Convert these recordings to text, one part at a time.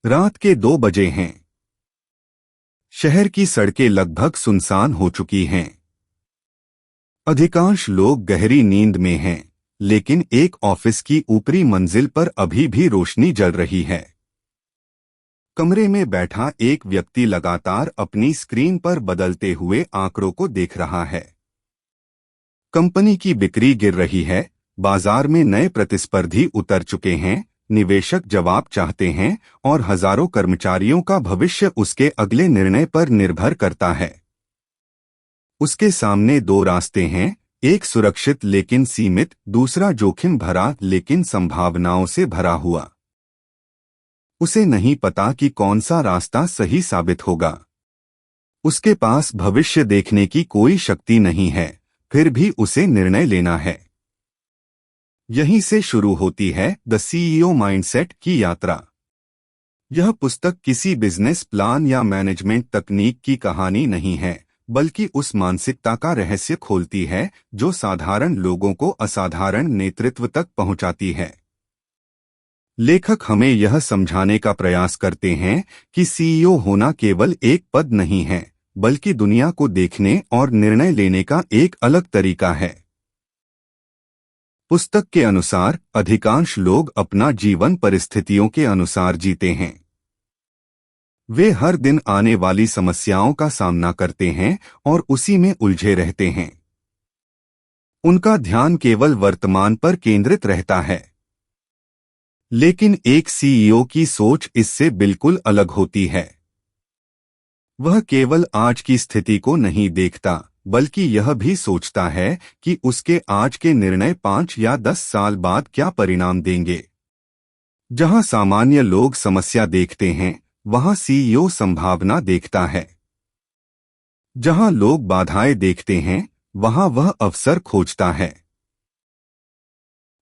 रात के 2 बजे हैं। शहर की सड़कें लगभग सुनसान हो चुकी हैं। अधिकांश लोग गहरी नींद में हैं, लेकिन एक ऑफिस की ऊपरी मंजिल पर अभी भी रोशनी जल रही है। कमरे में बैठा एक व्यक्ति लगातार अपनी स्क्रीन पर बदलते हुए आंकड़ों को देख रहा है। कंपनी की बिक्री गिर रही है, बाजार में नए प्रतिस्पर्धी उतर चुके हैं, निवेशक जवाब चाहते हैं और हजारों कर्मचारियों का भविष्य उसके अगले निर्णय पर निर्भर करता है। उसके सामने 2 रास्ते हैं, एक सुरक्षित लेकिन सीमित, दूसरा जोखिम भरा लेकिन संभावनाओं से भरा हुआ। उसे नहीं पता कि कौन सा रास्ता सही साबित होगा। उसके पास भविष्य देखने की कोई शक्ति नहीं है, फिर भी उसे निर्णय लेना है। यहीं से शुरू होती है द सीईओ माइंडसेट की यात्रा। यह पुस्तक किसी बिजनेस प्लान या मैनेजमेंट तकनीक की कहानी नहीं है, बल्कि उस मानसिकता का रहस्य खोलती है जो साधारण लोगों को असाधारण नेतृत्व तक पहुंचाती है। लेखक हमें यह समझाने का प्रयास करते हैं कि सीईओ होना केवल एक पद नहीं है, बल्कि दुनिया को देखने और निर्णय लेने का एक अलग तरीका है। पुस्तक के अनुसार अधिकांश लोग अपना जीवन परिस्थितियों के अनुसार जीते हैं। वे हर दिन आने वाली समस्याओं का सामना करते हैं और उसी में उलझे रहते हैं। उनका ध्यान केवल वर्तमान पर केंद्रित रहता है। लेकिन एक सीईओ की सोच इससे बिल्कुल अलग होती है। वह केवल आज की स्थिति को नहीं देखता, बल्कि यह भी सोचता है कि उसके आज के निर्णय 5 या 10 साल बाद क्या परिणाम देंगे। जहां सामान्य लोग समस्या देखते हैं, वहां सीईओ संभावना देखता है। जहां लोग बाधाएं देखते हैं, वहां वह अवसर खोजता है।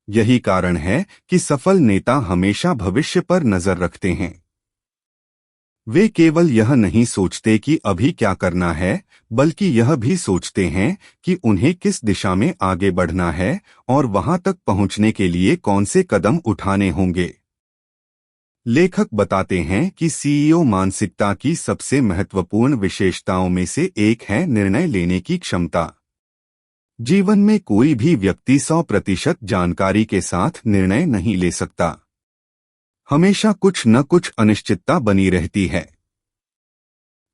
यही कारण है कि सफल नेता हमेशा भविष्य पर नजर रखते हैं। वे केवल यह नहीं सोचते कि अभी क्या करना है, बल्कि यह भी सोचते हैं कि उन्हें किस दिशा में आगे बढ़ना है और वहां तक पहुंचने के लिए कौन से कदम उठाने होंगे। लेखक बताते हैं कि सीईओ मानसिकता की सबसे महत्वपूर्ण विशेषताओं में से एक है निर्णय लेने की क्षमता। जीवन में कोई भी व्यक्ति 100% जानकारी के साथ निर्णय नहीं ले सकता। हमेशा कुछ न कुछ अनिश्चितता बनी रहती है।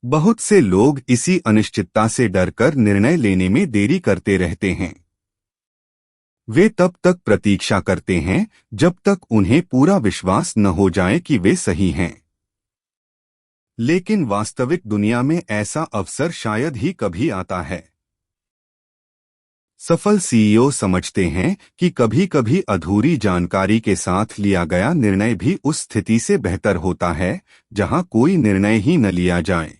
बहुत से लोग इसी अनिश्चितता से डरकर निर्णय लेने में देरी करते रहते हैं। वे तब तक प्रतीक्षा करते हैं जब तक उन्हें पूरा विश्वास न हो जाए कि वे सही हैं। लेकिन वास्तविक दुनिया में ऐसा अवसर शायद ही कभी आता है। सफल सीईओ समझते हैं कि कभी-कभी अधूरी जानकारी के साथ लिया गया निर्णय भी उस स्थिति से बेहतर होता है जहां कोई निर्णय ही न लिया जाए।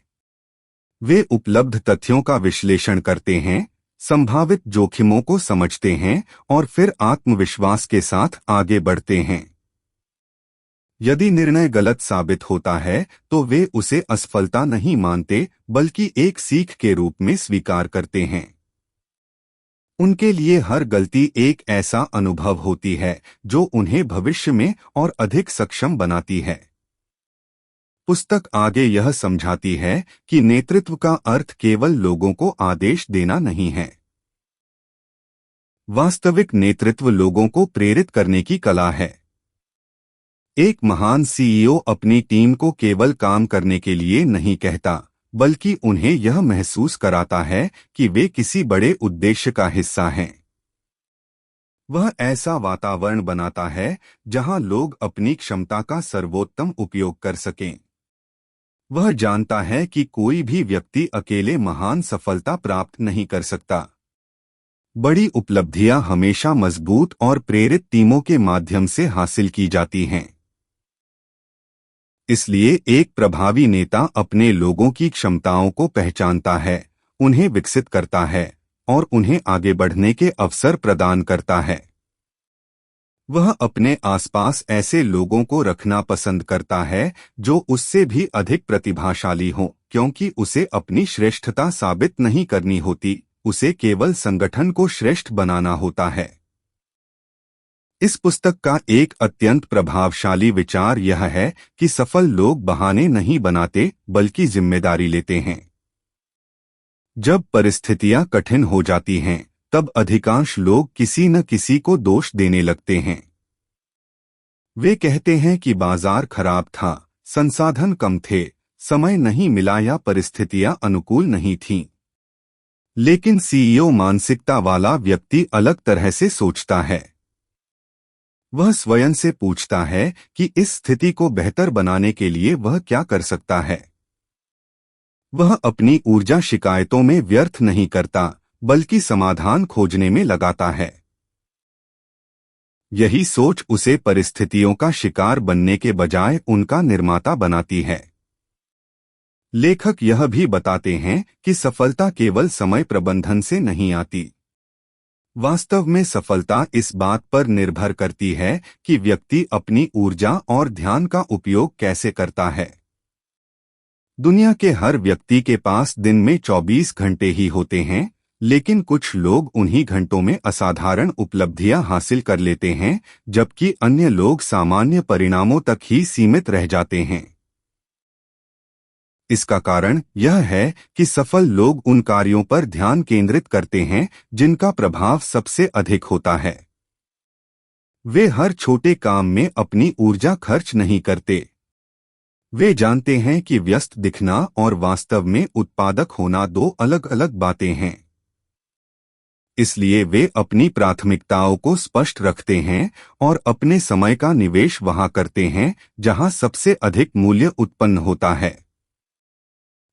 वे उपलब्ध तथ्यों का विश्लेषण करते हैं, संभावित जोखिमों को समझते हैं और फिर आत्मविश्वास के साथ आगे बढ़ते हैं। यदि निर्णय गलत साबित होता है तो वे उसे असफलता नहीं मानते, बल्कि एक सीख के रूप में स्वीकार करते हैं। उनके लिए हर गलती एक ऐसा अनुभव होती है जो उन्हें भविष्य में और अधिक सक्षम बनाती है। पुस्तक आगे यह समझाती है कि नेतृत्व का अर्थ केवल लोगों को आदेश देना नहीं है। वास्तविक नेतृत्व लोगों को प्रेरित करने की कला है। एक महान सीईओ अपनी टीम को केवल काम करने के लिए नहीं कहता, बल्कि उन्हें यह महसूस कराता है कि वे किसी बड़े उद्देश्य का हिस्सा हैं। वह ऐसा वातावरण बनाता है जहां लोग अपनी क्षमता का सर्वोत्तम उपयोग कर सकें। वह जानता है कि कोई भी व्यक्ति अकेले महान सफलता प्राप्त नहीं कर सकता। बड़ी उपलब्धियां हमेशा मजबूत और प्रेरित टीमों के माध्यम से हासिल की जाती हैं। इसलिए एक प्रभावी नेता अपने लोगों की क्षमताओं को पहचानता है, उन्हें विकसित करता है और उन्हें आगे बढ़ने के अवसर प्रदान करता है। वह अपने आसपास ऐसे लोगों को रखना पसंद करता है जो उससे भी अधिक प्रतिभाशाली हों, क्योंकि उसे अपनी श्रेष्ठता साबित नहीं करनी होती, उसे केवल संगठन को श्रेष्ठ बनाना होता है। इस पुस्तक का एक अत्यंत प्रभावशाली विचार यह है कि सफल लोग बहाने नहीं बनाते बल्कि जिम्मेदारी लेते हैं। जब परिस्थितियां कठिन हो जाती हैं, तब अधिकांश लोग किसी न किसी को दोष देने लगते हैं। वे कहते हैं कि बाजार खराब था, संसाधन कम थे, समय नहीं मिला या परिस्थितियां अनुकूल नहीं थीं। लेकिन सीईओ मानसिकता वाला व्यक्ति अलग तरह से सोचता है। वह स्वयं से पूछता है कि इस स्थिति को बेहतर बनाने के लिए वह क्या कर सकता है। वह अपनी ऊर्जा शिकायतों में व्यर्थ नहीं करता, बल्कि समाधान खोजने में लगाता है। यही सोच उसे परिस्थितियों का शिकार बनने के बजाय उनका निर्माता बनाती है। लेखक यह भी बताते हैं कि सफलता केवल समय प्रबंधन से नहीं आती। वास्तव में सफलता इस बात पर निर्भर करती है कि व्यक्ति अपनी ऊर्जा और ध्यान का उपयोग कैसे करता है। दुनिया के हर व्यक्ति के पास दिन में 24 घंटे ही होते हैं, लेकिन कुछ लोग उन्हीं घंटों में असाधारण उपलब्धियां हासिल कर लेते हैं, जबकि अन्य लोग सामान्य परिणामों तक ही सीमित रह जाते हैं। इसका कारण यह है कि सफल लोग उन कार्यों पर ध्यान केंद्रित करते हैं जिनका प्रभाव सबसे अधिक होता है। वे हर छोटे काम में अपनी ऊर्जा खर्च नहीं करते। वे जानते हैं कि व्यस्त दिखना और वास्तव में उत्पादक होना दो अलग अलग बातें हैं। इसलिए वे अपनी प्राथमिकताओं को स्पष्ट रखते हैं और अपने समय का निवेश वहां करते हैं जहां सबसे अधिक मूल्य उत्पन्न होता है।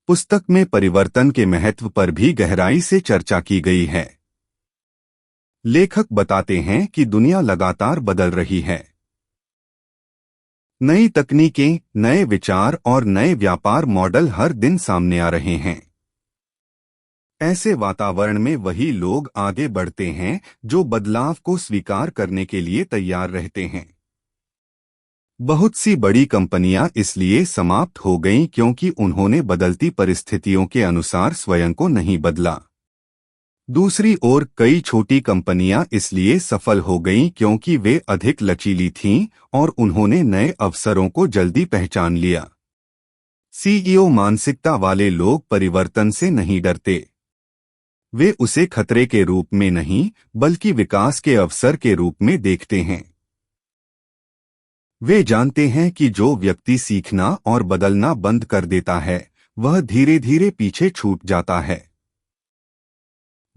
पुस्तक में परिवर्तन के महत्व पर भी गहराई से चर्चा की गई है। लेखक बताते हैं कि दुनिया लगातार बदल रही है। नई तकनीकें, नए विचार और नए व्यापार मॉडल हर दिन सामने आ रहे हैं। ऐसे वातावरण में वही लोग आगे बढ़ते हैं जो बदलाव को स्वीकार करने के लिए तैयार रहते हैं। बहुत सी बड़ी कंपनियां इसलिए समाप्त हो गईं क्योंकि उन्होंने बदलती परिस्थितियों के अनुसार स्वयं को नहीं बदला। दूसरी ओर कई छोटी कंपनियां इसलिए सफल हो गईं क्योंकि वे अधिक लचीली थीं और उन्होंने नए अवसरों को जल्दी पहचान लिया। सीईओ मानसिकता वाले लोग परिवर्तन से नहीं डरते। वे उसे खतरे के रूप में नहीं, बल्कि विकास के अवसर के रूप में देखते हैं। वे जानते हैं कि जो व्यक्ति सीखना और बदलना बंद कर देता है, वह धीरे धीरे पीछे छूट जाता है।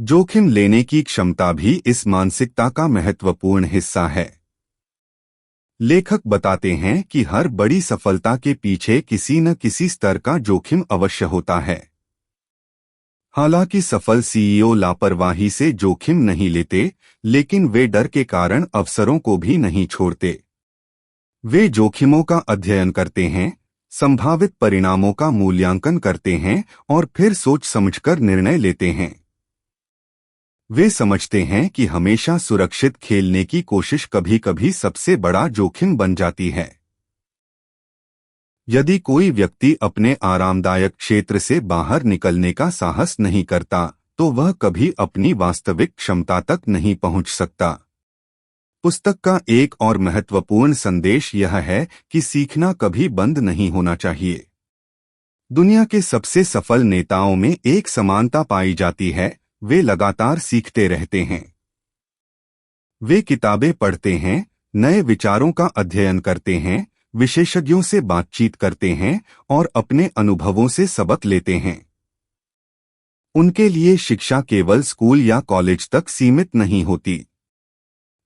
जोखिम लेने की क्षमता भी इस मानसिकता का महत्वपूर्ण हिस्सा है। लेखक बताते हैं कि हर बड़ी सफलता के पीछे किसी न किसी स्तर का जोखिम अवश्य होता है। हालांकि सफल सीईओ लापरवाही से जोखिम नहीं लेते, लेकिन वे डर के कारण अवसरों को भी नहीं छोड़ते। वे जोखिमों का अध्ययन करते हैं, संभावित परिणामों का मूल्यांकन करते हैं और फिर सोच समझकर निर्णय लेते हैं। वे समझते हैं कि हमेशा सुरक्षित खेलने की कोशिश कभी-कभी सबसे बड़ा जोखिम बन जाती है। यदि कोई व्यक्ति अपने आरामदायक क्षेत्र से बाहर निकलने का साहस नहीं करता, तो वह कभी अपनी वास्तविक क्षमता तक नहीं पहुंच सकता। पुस्तक का एक और महत्वपूर्ण संदेश यह है कि सीखना कभी बंद नहीं होना चाहिए। दुनिया के सबसे सफल नेताओं में एक समानता पाई जाती है, वे लगातार सीखते रहते हैं। वे किताबें पढ़ते हैं, नए विचारों का अध्ययन करते हैं, विशेषज्ञों से बातचीत करते हैं और अपने अनुभवों से सबक लेते हैं। उनके लिए शिक्षा केवल स्कूल या कॉलेज तक सीमित नहीं होती।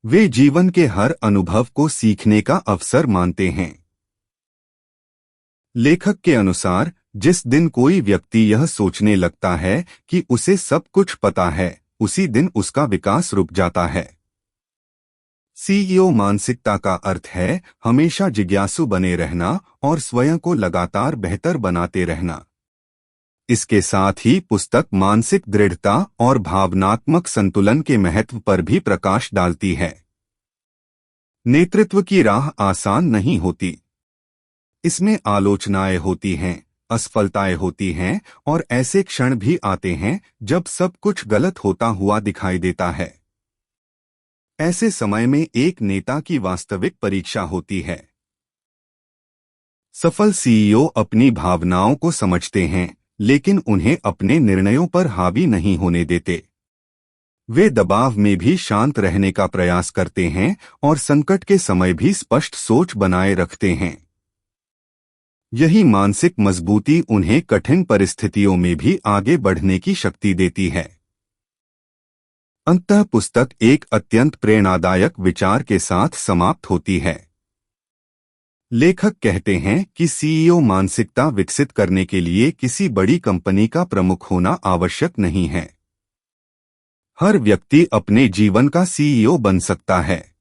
वे जीवन के हर अनुभव को सीखने का अवसर मानते हैं। लेखक के अनुसार, जिस दिन कोई व्यक्ति यह सोचने लगता है कि उसे सब कुछ पता है, उसी दिन उसका विकास रुक जाता है। सीईओ मानसिकता का अर्थ है हमेशा जिज्ञासु बने रहना और स्वयं को लगातार बेहतर बनाते रहना। इसके साथ ही पुस्तक मानसिक दृढ़ता और भावनात्मक संतुलन के महत्व पर भी प्रकाश डालती है। नेतृत्व की राह आसान नहीं होती। इसमें आलोचनाएं होती हैं, असफलताएं होती हैं और ऐसे क्षण भी आते हैं जब सब कुछ गलत होता हुआ दिखाई देता है। ऐसे समय में एक नेता की वास्तविक परीक्षा होती है। सफल सीईओ अपनी भावनाओं को समझते हैं, लेकिन उन्हें अपने निर्णयों पर हावी नहीं होने देते। वे दबाव में भी शांत रहने का प्रयास करते हैं और संकट के समय भी स्पष्ट सोच बनाए रखते हैं। यही मानसिक मजबूती उन्हें कठिन परिस्थितियों में भी आगे बढ़ने की शक्ति देती है। अंततः पुस्तक एक अत्यंत प्रेरणादायक विचार के साथ समाप्त होती है। लेखक कहते हैं कि सीईओ मानसिकता विकसित करने के लिए किसी बड़ी कंपनी का प्रमुख होना आवश्यक नहीं है। हर व्यक्ति अपने जीवन का सीईओ बन सकता है।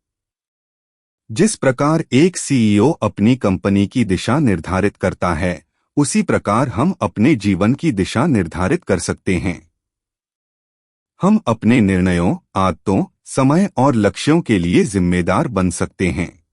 जिस प्रकार एक सीईओ अपनी कंपनी की दिशा निर्धारित करता है, उसी प्रकार हम अपने जीवन की दिशा निर्धारित कर सकते हैं। हम अपने निर्णयों, आदतों, समय और लक्ष्यों के लिए जिम्मेदार बन सकते हैं।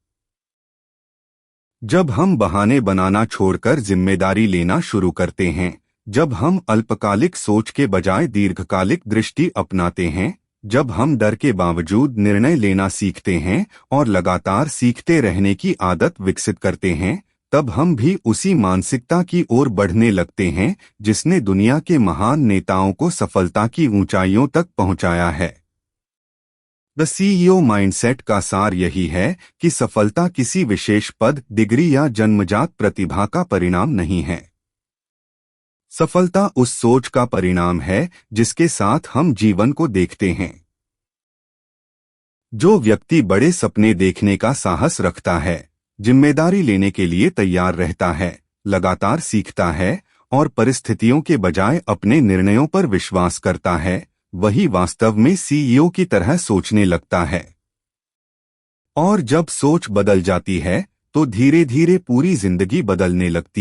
जब हम बहाने बनाना छोड़कर जिम्मेदारी लेना शुरू करते हैं, जब हम अल्पकालिक सोच के बजाय दीर्घकालिक दृष्टि अपनाते हैं, जब हम डर के बावजूद निर्णय लेना सीखते हैं और लगातार सीखते रहने की आदत विकसित करते हैं, तब हम भी उसी मानसिकता की ओर बढ़ने लगते हैं जिसने दुनिया के महान नेताओं को सफलता की ऊंचाइयों तक पहुंचाया है। द सीईओ माइंडसेट का सार यही है कि सफलता किसी विशेष पद, डिग्री या जन्मजात प्रतिभा का परिणाम नहीं है। सफलता उस सोच का परिणाम है जिसके साथ हम जीवन को देखते हैं। जो व्यक्ति बड़े सपने देखने का साहस रखता है, जिम्मेदारी लेने के लिए तैयार रहता है, लगातार सीखता है और परिस्थितियों के बजाय अपने निर्णयों पर विश्वास करता है, वही वास्तव में सीईओ की तरह सोचने लगता है। और जब सोच बदल जाती है, तो धीरे धीरे पूरी जिंदगी बदलने लगती है।